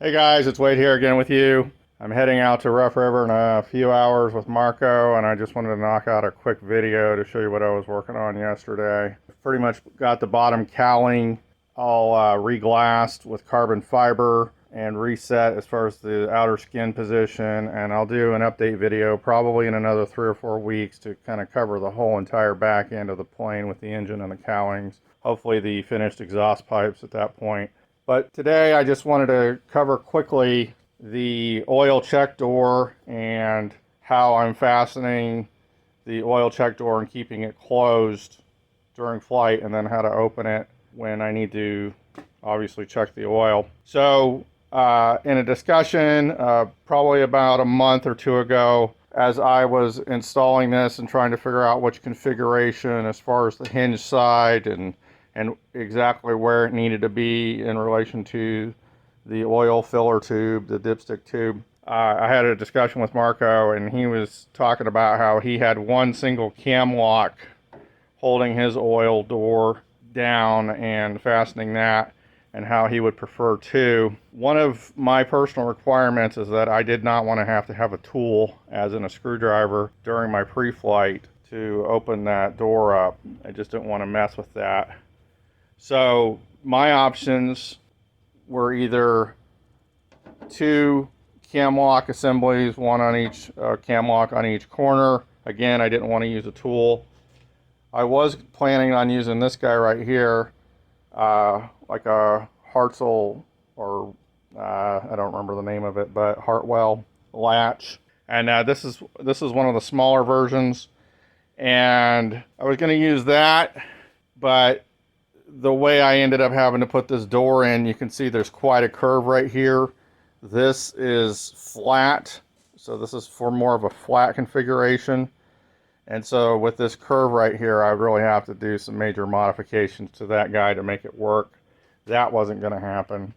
Hey guys, it's Wade here again with you. I'm heading out to Rough River in a few hours with Marco, and I just wanted to knock out a quick video to show you what I was working on yesterday. Pretty much got the bottom cowling all re-glassed with carbon fiber and reset as far as the outer skin position, and I'll do an update video probably in another 3 or 4 weeks to kind of cover the whole entire back end of the plane with the engine and the cowlings. Hopefully the finished exhaust pipes at that point. But today I just wanted to cover quickly the oil check door and how I'm fastening the oil check door and keeping it closed during flight, and then how to open it when I need to obviously check the oil. So in a discussion probably about a month or two ago, as I was installing this and trying to figure out which configuration as far as the hinge side and exactly where it needed to be in relation to the oil filler tube, the dipstick tube. I had a discussion with Marco, and he was talking about how he had one single cam lock holding his oil door down and fastening that, and how he would prefer two. One of my personal requirements is that I did not want to have a tool, as in a screwdriver, during my pre-flight to open that door up. I just didn't want to mess with that. So my options were either two cam lock assemblies, one on each cam lock on each corner. Again, I didn't want to use a tool. I was planning on using this guy right here, like a Hartzell, or I don't remember the name of it, but Hartwell latch. And this is one of the smaller versions, and I was going to use that, but the way I ended up having to put this door in, you can see there's quite a curve right here. This is flat, so this is for more of a flat configuration. And so with this curve right here, I really have to do some major modifications to that guy to make it work. That wasn't going to happen.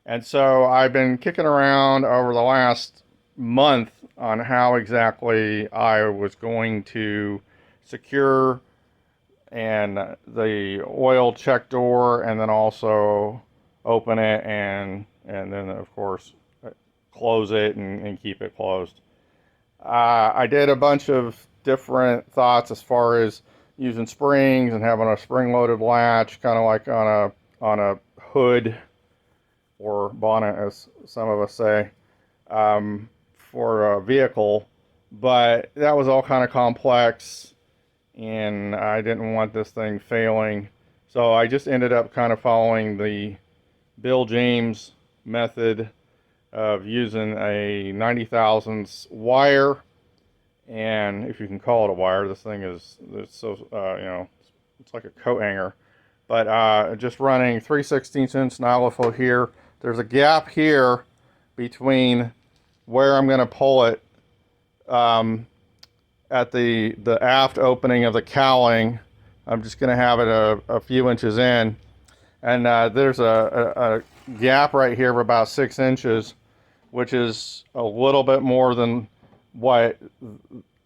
And so I've been kicking around over the last month on how exactly I was going to secure and the oil check door, and then also open it and then of course close it and keep it closed. I did a bunch of different thoughts as far as using springs and having a spring-loaded latch, kind of like on a hood or bonnet, as some of us say, for a vehicle, but that was all kind of complex, and I didn't want this thing failing. So I just ended up kind of following the Bill James method of using a 90 thousandths wire. And if you can call it a wire, this thing is, it's so, you know, it's like a coat hanger. But just running 3/16 inch nylon flow here. There's a gap here between where I'm going to pull it at the aft opening of the cowling. I'm just going to have it a few inches in, and there's a gap right here of about 6 inches, which is a little bit more than what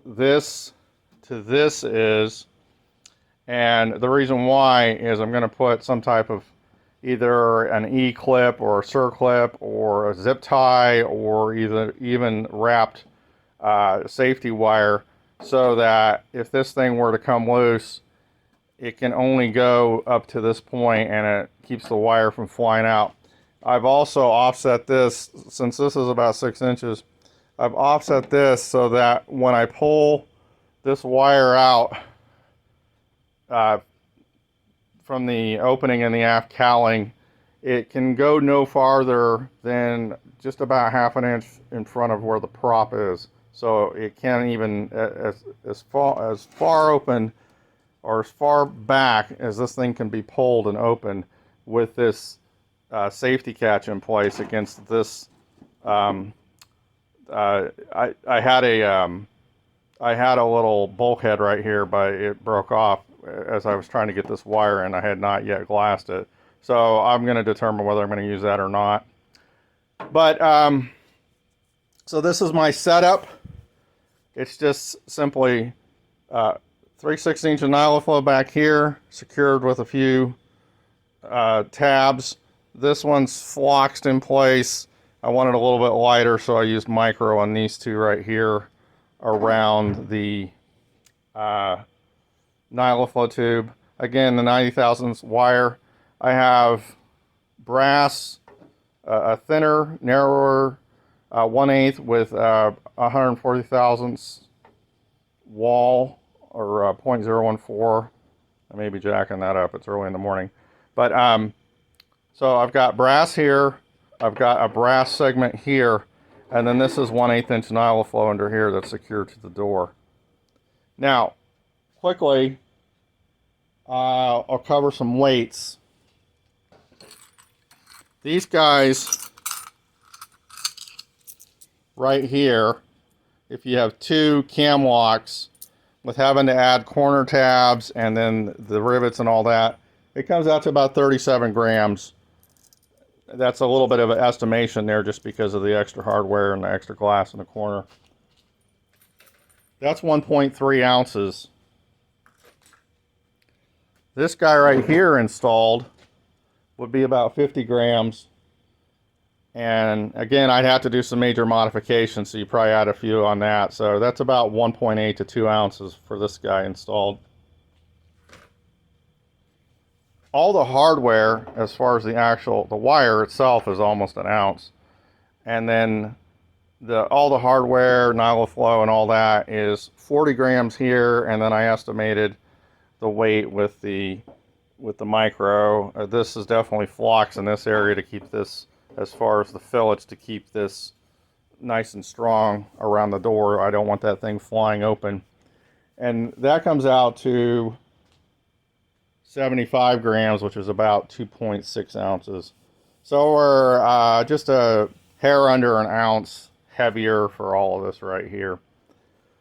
this to this is. And the reason why is I'm going to put some type of either an E-clip or a circlip or a zip tie, or even wrapped safety wire, so that if this thing were to come loose, it can only go up to this point and it keeps the wire from flying out. I've also offset this, since this is about 6 inches, I've offset this so that when I pull this wire out from the opening in the aft cowling, it can go no farther than just about ½ an inch in front of where the prop is. So it can't even, as far open or as far back as this thing can be pulled and opened with this safety catch in place against this. I had a little bulkhead right here, but it broke off as I was trying to get this wire in. I had not yet glassed it, so I'm going to determine whether I'm going to use that or not. But so this is my setup. It's just simply 3/16 inch nylon flow back here, secured with a few tabs. This one's floxed in place I wanted a little bit lighter, so I used micro on these two right here around the nylon flow tube. Again, the 90 thousandths wire. I have brass, a thinner, narrower 1/8 with 140 thousandths wall, or 0.014. I may be jacking that up. It's early in the morning. But so I've got brass here. I've got a brass segment here. And then this is 1/8 inch nylon flow under here that's secured to the door. Now, quickly, I'll cover some weights. These guys right here, if you have two cam locks with having to add corner tabs and then the rivets and all that, it comes out to about 37 grams. That's a little bit of an estimation there just because of the extra hardware and the extra glass in the corner. That's 1.3 ounces. This guy right here installed would be about 50 grams. And again, I'd have to do some major modifications, so you probably add a few on that. So that's about 1.8 to 2 ounces for this guy installed. All the hardware, as far as the wire itself, is almost an ounce. And then all the hardware, nylon flow and all that is 40 grams here, and then I estimated the weight with the micro. This is definitely flocks in this area to keep this, as far as the fillets, to keep this nice and strong around the door. I don't want that thing flying open. And that comes out to 75 grams, which is about 2.6 ounces. So we're just a hair under an ounce heavier for all of this right here.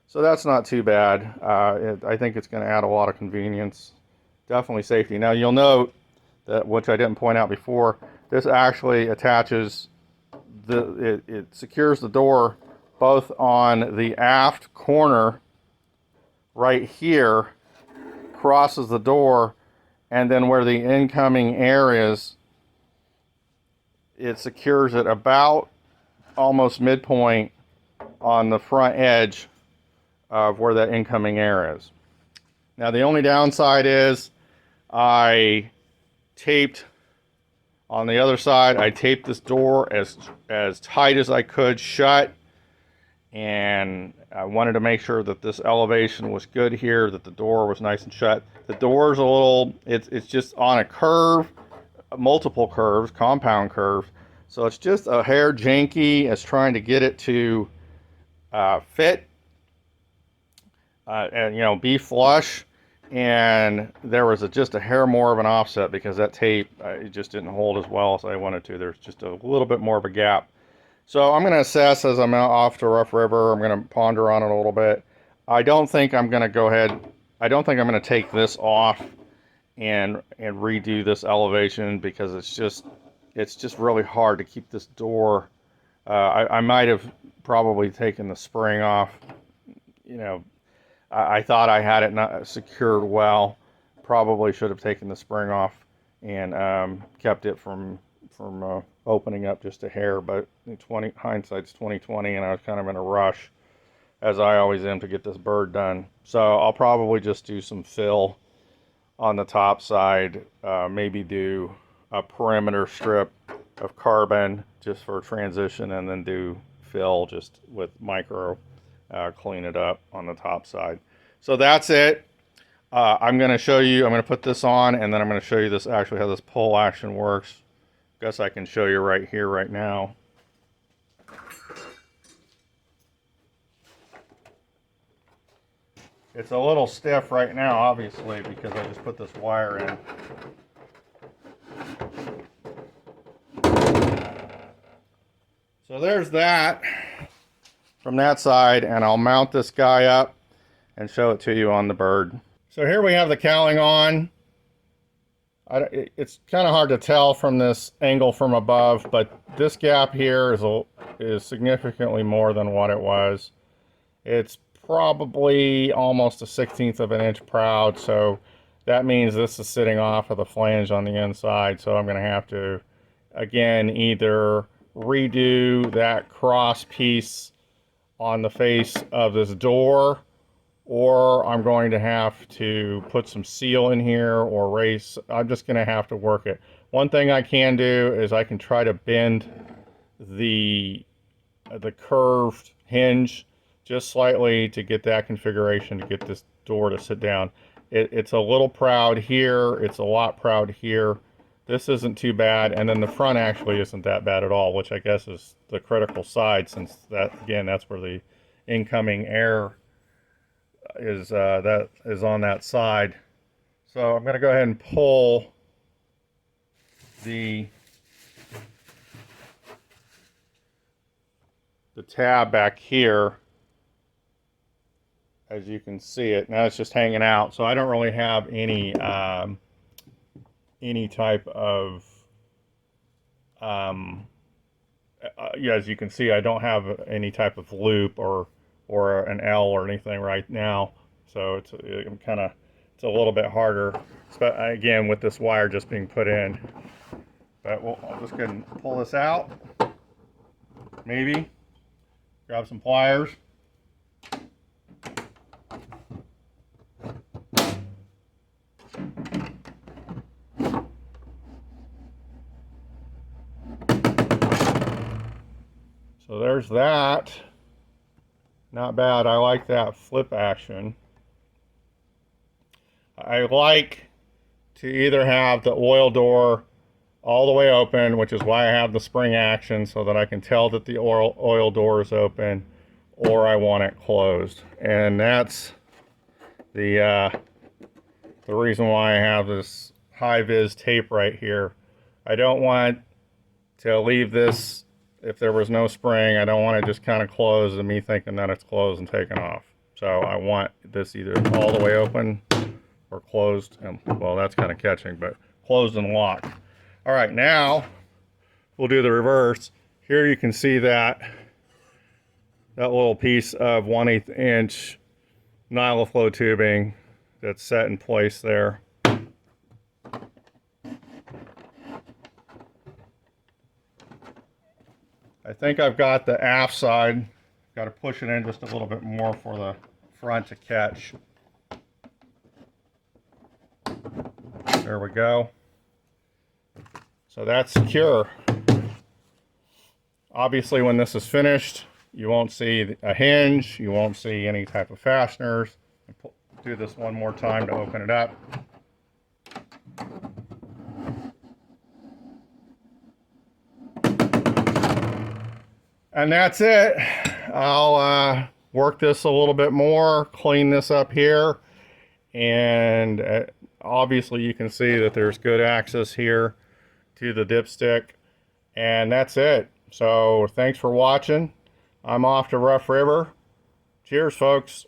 So that's not too bad. I think it's going to add a lot of convenience. Definitely safety. Now you'll note that, which I didn't point out before, this actually attaches, it secures the door both on the aft corner right here, crosses the door, and then where the incoming air is, it secures it about almost midpoint on the front edge of where that incoming air is. Now the only downside is I taped on the other side. I taped this door as tight as I could shut, and I wanted to make sure that this elevation was good here, that the door was nice and shut. The door's a little, it's just on a curve, multiple curves, compound curves, so it's just a hair janky as trying to get it to fit and be flush. And there was just a hair more of an offset because that tape it just didn't hold as well as I wanted to. There's just a little bit more of a gap. So I'm going to assess as I'm out off to Rough River. I'm going to ponder on it a little bit. I don't think I'm going to go ahead. I don't think I'm going to take this off and redo this elevation, because it's just really hard to keep this door. I might have probably taken the spring off. I thought I had it not secured well. Probably should have taken the spring off and kept it from opening up just a hair. But hindsight's 20/20, and I was kind of in a rush, as I always am, to get this bird done. So I'll probably just do some fill on the top side. Maybe do a perimeter strip of carbon just for transition, and then do fill just with micro. Clean it up on the top side. So that's it. I'm going to show you, I'm going to put this on, and then I'm going to show you this actually how this pull action works. Guess I can show you right here right now. It's a little stiff right now, obviously, because I just put this wire in. So there's that from that side, and I'll mount this guy up and show it to you on the bird. So here we have the cowling on. It's kind of hard to tell from this angle from above, but this gap here is significantly more than what it was. It's probably almost 1/16 of an inch proud, so that means this is sitting off of the flange on the inside. So I'm going to have to, again, either redo that cross piece on the face of this door, or I'm going to have to put some seal in here or race. I'm just going to have to work it. One thing I can do is I can try to bend the curved hinge just slightly to get that configuration to get this door to sit down. It's a little proud here, it's a lot proud here. This isn't too bad, and then the front actually isn't that bad at all, which I guess is the critical side, since that, again, that's where the incoming air is, that is on that side. So I'm going to go ahead and pull the tab back here. As you can see it now, it's just hanging out, so I don't really have any type of yeah, as you can see, I don't have any type of loop or an L or anything right now, so it's a little bit harder, but again, with this wire just being put in. But I'll just go ahead and pull this out, maybe grab some pliers. So there's that. Not bad. I like that flip action. I like to either have the oil door all the way open, which is why I have the spring action, so that I can tell that the oil door is open, or I want it closed. And that's the reason why I have this high-vis tape right here. I don't want to leave this, if there was no spring, I don't want it just kind of closed and me thinking that it's closed and taken off. So I want this either all the way open or closed, and well, that's kind of catching, but closed and locked. All right, now we'll do the reverse. Here you can see that little piece of 1/8 inch Nyloflow tubing that's set in place there. I think I've got the aft side. Got to push it in just a little bit more for the front to catch. There we go. So that's secure. Obviously, when this is finished, you won't see a hinge, you won't see any type of fasteners. Do this one more time to open it up. And that's it. I'll work this a little bit more, clean this up here, and obviously you can see that there's good access here to the dipstick, and that's it. So thanks for watching. I'm off to Rough River. Cheers, folks.